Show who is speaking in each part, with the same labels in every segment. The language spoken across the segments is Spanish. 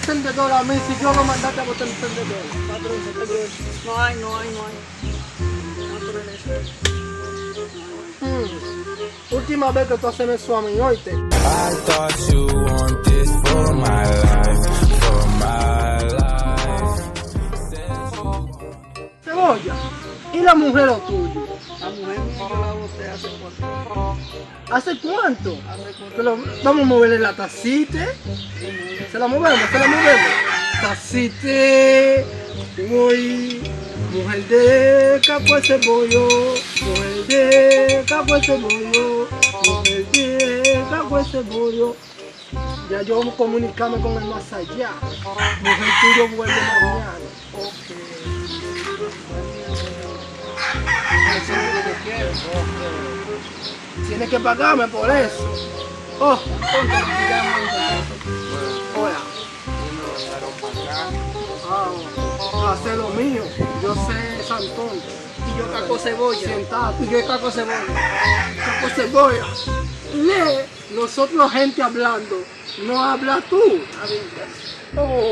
Speaker 1: encendedor a mí si yo lo mandaste a botar el encendedor?
Speaker 2: No hay. No
Speaker 1: Última vez que tú haces eso a mí, oíste.
Speaker 3: I thought you want this for my life, for my life.
Speaker 1: Cebolla. ¿Y la mujer lo tuyo?
Speaker 2: La mujer mía yo la boté hace 4 años.
Speaker 1: ¿Hace cuánto? Vamos a moverle la tacita. Se la movemos. Tacita. Uy. Mujer de capo de cebollo. Mujer de capo de cebollo. Mujer de capo de cebollo. Ya yo vamos a comunicarme con el más allá. Mujer tuyo vuelve mañana. Ok.
Speaker 2: Eso es lo que yo quiero.
Speaker 1: Tienes que pagarme por eso. Oh, hola. Hacer lo mío. Yo sé Santón.
Speaker 2: Y yo caco cebolla.
Speaker 1: Sentado. Y yo caco cebolla. Caco cebolla. Lee. Nosotros gente hablando. No hablas tú. Oh.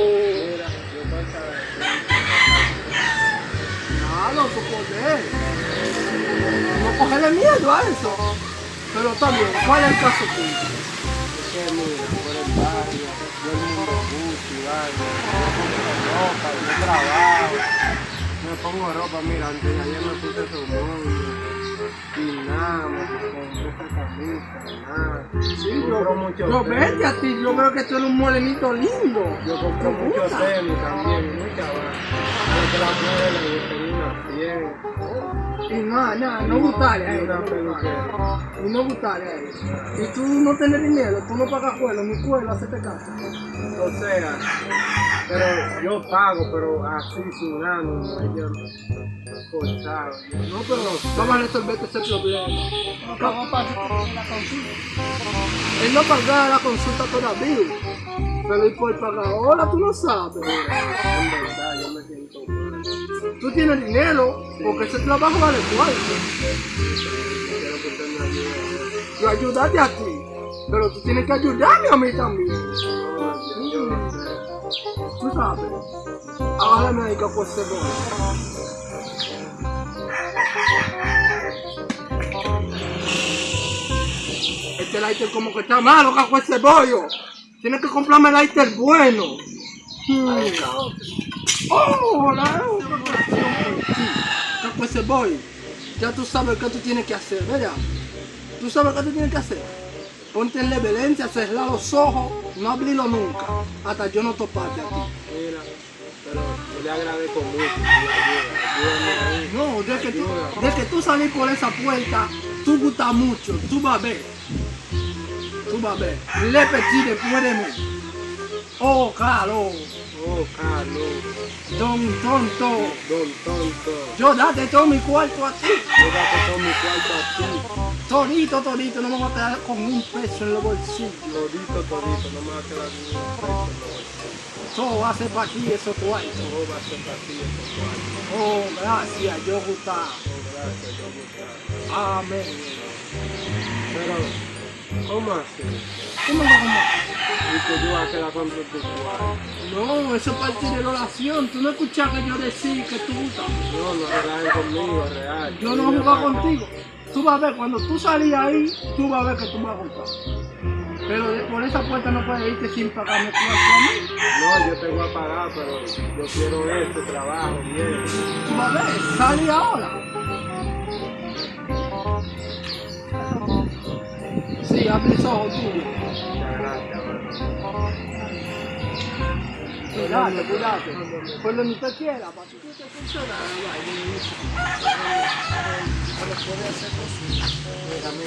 Speaker 1: Claro, tú poder. No cogerle miedo a eso. Pero también, ¿cuál es el caso tuyo?
Speaker 4: Que mira, por el barrio, todo el mundo gusta y vaina. Yo trabajo, me pongo ropa, mira, antes de ayer me puse su mundo y nada, me compré esta camisa, nada.
Speaker 1: Sí,
Speaker 4: Compro mucho
Speaker 1: yo
Speaker 4: tenis.
Speaker 1: vete a ti, yo creo que tú eres un morenito lindo.
Speaker 4: Yo compro
Speaker 1: ¿Te
Speaker 4: mucho
Speaker 1: gusta?
Speaker 4: tenis también, mucha vaina. Porque las mujeres les gustan una fiel,
Speaker 1: Y no gustarle a él.
Speaker 4: una peluquera.
Speaker 1: Y no gustarle a él. Y tú no tienes dinero, tú no pagas cuero, mi cuero hace caso.
Speaker 4: O sea, pero yo pago, pero así sudando, ellos forzado.
Speaker 1: No, pero vamos a resolver ese problema.
Speaker 2: ¿Cómo pasa que tiene la consulta?
Speaker 1: Él no pagaba la consulta todavía. Pero ¿y por pagar ahora? Tú no sabes.
Speaker 4: En verdad, yo me siento mal.
Speaker 1: Tú tienes dinero, porque ese trabajo vale cuarto.
Speaker 4: Quiero que usted me ayude.
Speaker 1: Yo ayudarte a ti, pero tú tienes que ayudarme a mí también.
Speaker 4: No, yo no sé.
Speaker 1: Tú sabes. Ahora me dedico por cebolla. Este lighter como que está malo, cajo ese bollo. Tienes que comprarme el lighter bueno. Oh, cajo ese bollo. Ya tú sabes qué tú tienes que hacer, ¿verdad? Tú sabes qué tú tienes que hacer. Ponte en reverencia, cerrar los ojos, no abrirlo nunca, hasta yo no toparte a ti.
Speaker 4: Mira, pero yo le agradezco mucho su ayuda. Ayúdame ahí.
Speaker 1: No, de
Speaker 4: Ayuda.
Speaker 1: que tú salís por esa puerta, tú gustas mucho, tú vas a ver. Tú vas a ver. Le petit después de mí. Oh, claro.
Speaker 4: Oh, Carlos,
Speaker 1: Don tonto.
Speaker 4: don tonto.
Speaker 1: Yo date todo mi cuarto a ti.
Speaker 4: Yo gasto todo mi cuarto a ti.
Speaker 1: Todito, no me voy a quedar con un peso en los bolsillos.
Speaker 4: Todito, no me va a quedar ni un peso.
Speaker 1: Todo va a ser para ti, eso cuarto.
Speaker 4: Todo va a ser para ti este cuarto.
Speaker 1: Oh, gracias, yo gusta.
Speaker 4: Oh, gracias, yo gusta.
Speaker 1: Amén.
Speaker 4: Pero, ¿cómo así?
Speaker 1: ¿Cómo que cómo?
Speaker 4: Y que yo voy a quedar con tu cuarto.
Speaker 1: No, eso es parte de la oración. Tú no escuchas que yo decía que tú gustas.
Speaker 4: No, no relajen conmigo, real.
Speaker 1: Yo no voy a jugar contigo. Tú vas a ver, cuando tú salís ahí, tú vas a ver que tú me vas a gustar. Pero por esa puerta no puedes irte sin pagarme cuarto a mí.
Speaker 4: No, yo te voy a pagar, pero yo quiero este trabajo bien.
Speaker 1: Tú vas a ver, salí ahora. Sí, abre los ojos tuyos.
Speaker 4: Muchas gracias, mano.
Speaker 1: Cuídate. Por donde usted quiera, para que usted funcione.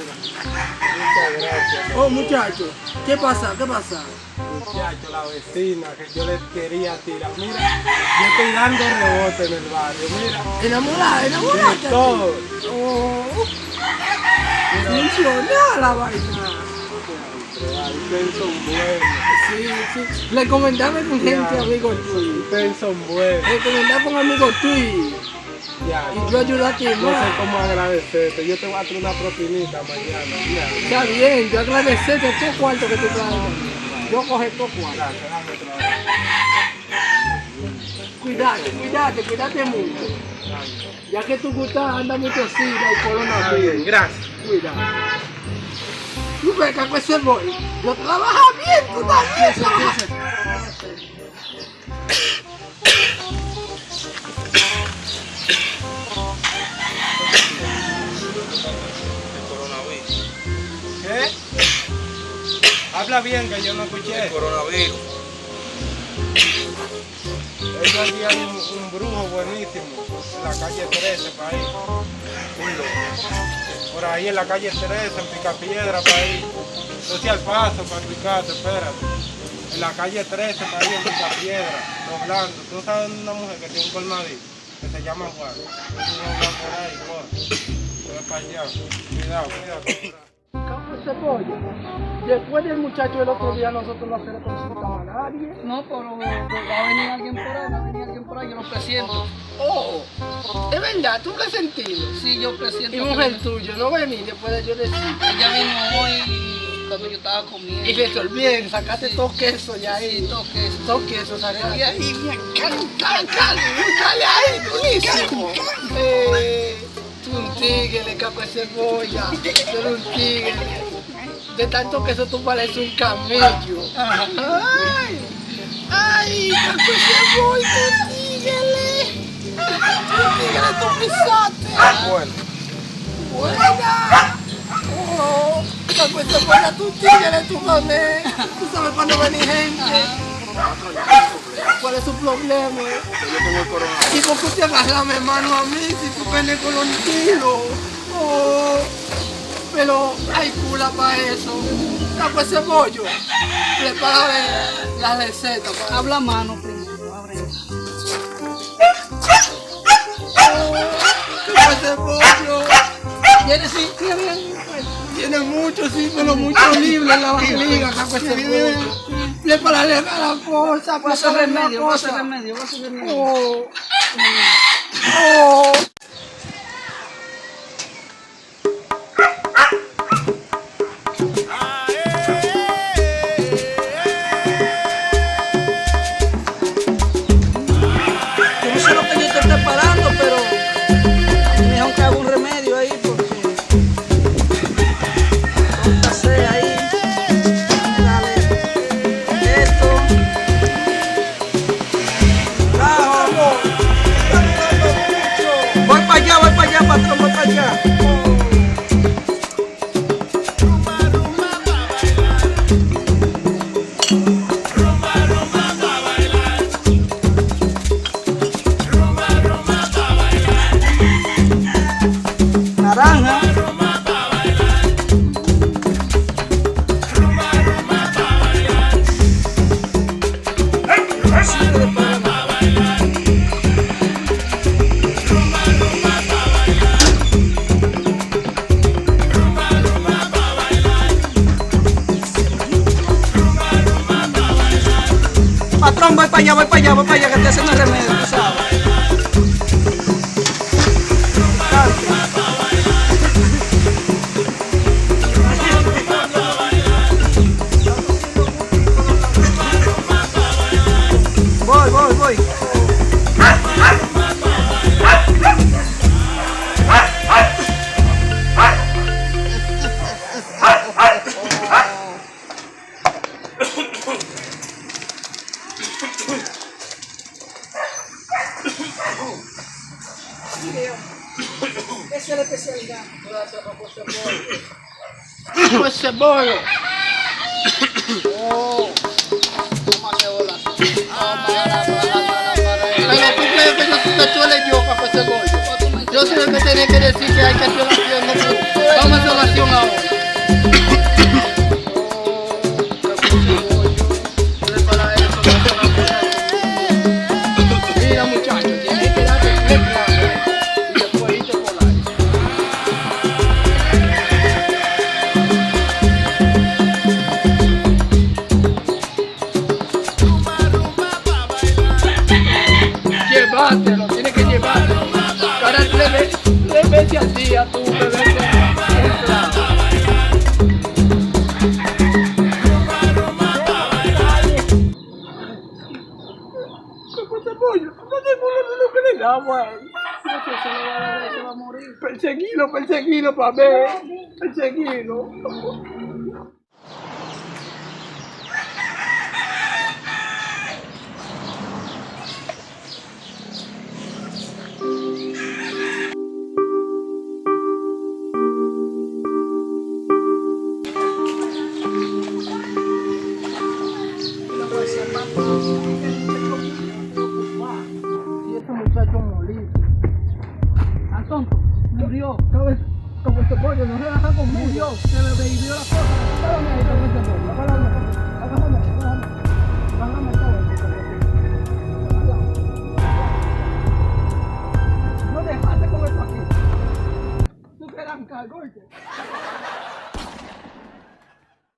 Speaker 4: Muchas gracias.
Speaker 1: Oh, muchacho, ¿qué pasa?
Speaker 4: Muchacho, la vecina que yo les quería tirar. Mira, yo estoy dando rebote en el barrio. Mira,
Speaker 1: Enamorada.
Speaker 4: de todo.
Speaker 1: Oh, funciona la vaina.
Speaker 4: Ustedes son buenos.
Speaker 1: Sí. Recomendame con gente, amigo tuyo.
Speaker 4: Ustedes son buenos.
Speaker 1: Recomendar con amigos tuyos.
Speaker 4: Ya,
Speaker 1: Y yo ayudarte
Speaker 4: no sé
Speaker 1: más.
Speaker 4: cómo agradecerte. Yo te voy a traer una propinita mañana. Ya.
Speaker 1: Está bien, yo agradecerte todo cuarto que tú traes. Yo coge poco agua.
Speaker 4: Gracias, dame otro.
Speaker 1: Cuídate mucho. Ya que tú andas mucho sida y
Speaker 4: Está
Speaker 1: coronavirus.
Speaker 4: bien, gracias.
Speaker 1: Cuidado. Tú ves que con ese boy, yo trabajo bien, tú también.
Speaker 4: ¿Qué? Habla bien que yo no escuché.
Speaker 3: Coronavirus.
Speaker 4: Eso aquí hay un brujo buenísimo en la calle 13 para ahí. Por ahí en la calle 13, en Picapiedra para ahí. No sea al paso para explicarte, espérate. En la calle 13 para ahí en Picapiedra, doblando. Tú sabes una mujer que tiene un colmadito que se llama Juan. Tú doblas por ahí, corre. Ve para allá. Cuidado.
Speaker 1: Capo de cebolla. Después del muchacho del otro día nosotros no se le consultaba a nadie.
Speaker 2: No, pero va a venir alguien por ahí, yo lo presiento.
Speaker 1: Oh, es verdad, tú presentido.
Speaker 2: Sí, yo presiento.
Speaker 1: Y
Speaker 2: que
Speaker 1: mujer tuya, no venir después de yo decir.
Speaker 2: ella vino hoy cuando yo estaba comiendo.
Speaker 1: Y resolví bien, sacaste todo queso ya ahí.
Speaker 2: Sí, toque eso.
Speaker 1: Todo queso sacaste. Y ahí, bien, dale ahí, durísimo. Tú un tigre, capo de cebolla. Tú eres un tigre. De tanto queso tú pareces un camello. Ay, capo de cebolla, tú tigre. Tigre, tú pisaste.
Speaker 4: Bueno.
Speaker 1: Buena. Oh, capo de cebolla, tú tigre, tú mamé. Tú sabes cuando viene gente. ¿Cuál es su problema?
Speaker 3: Yo tengo el coronavirus.
Speaker 1: ¿Y por qué te agarras mi mano a mí si tú vienes con los tiros? Oh, pero hay cula para eso. Capo de cebollo, prepárame la receta.
Speaker 2: Habla mano primero, abre.
Speaker 1: Capo de cebollo.
Speaker 2: ¿Quieres sí?
Speaker 1: Tiene mucho, sí, pero mucho libre en la barriga, capo de cebollo. Prepárale la cosa,
Speaker 2: Va a ser remedio, va a ser remedio.
Speaker 1: Oh, oh.
Speaker 2: Yo no sé lo que yo estoy preparando, pero me dijeron que haga un remedio ahí porque póngase ahí. Dale esto. Bravo. Voy para allá, patrón, voy para allá. Naranja. Patrón, voy para allá, que te hacen el remedio, tú sabes. Voy. Esa es la especialidad.
Speaker 1: Pues cebollo.
Speaker 2: Oh, toma que bola.
Speaker 1: Pero tú crees que tú eres yo, capo de cebollo. Yo soy el que tiene que decir que hay que hacer oración. No, vamos a hacer oración ahora. Prepara eso, mira muchachos, tienes que darte 3 clases y después irte por ahí. Llévatelo, tienes que llevártelo. Ahora 3 veces al día tú beberte un plato.
Speaker 2: se lo va a dar, se va a morir.
Speaker 1: Perseguilo, papi. Perseguilo.
Speaker 2: Y este muchacho molido. Tan tonto, murió.
Speaker 1: Como este pollo, no relaja conmigo.
Speaker 2: Murió, se le bebió la cosa.
Speaker 1: Agárrame ahí con este pollo. Agárrame. No dejaste con esto aquí. Tú te dan cargo, oye.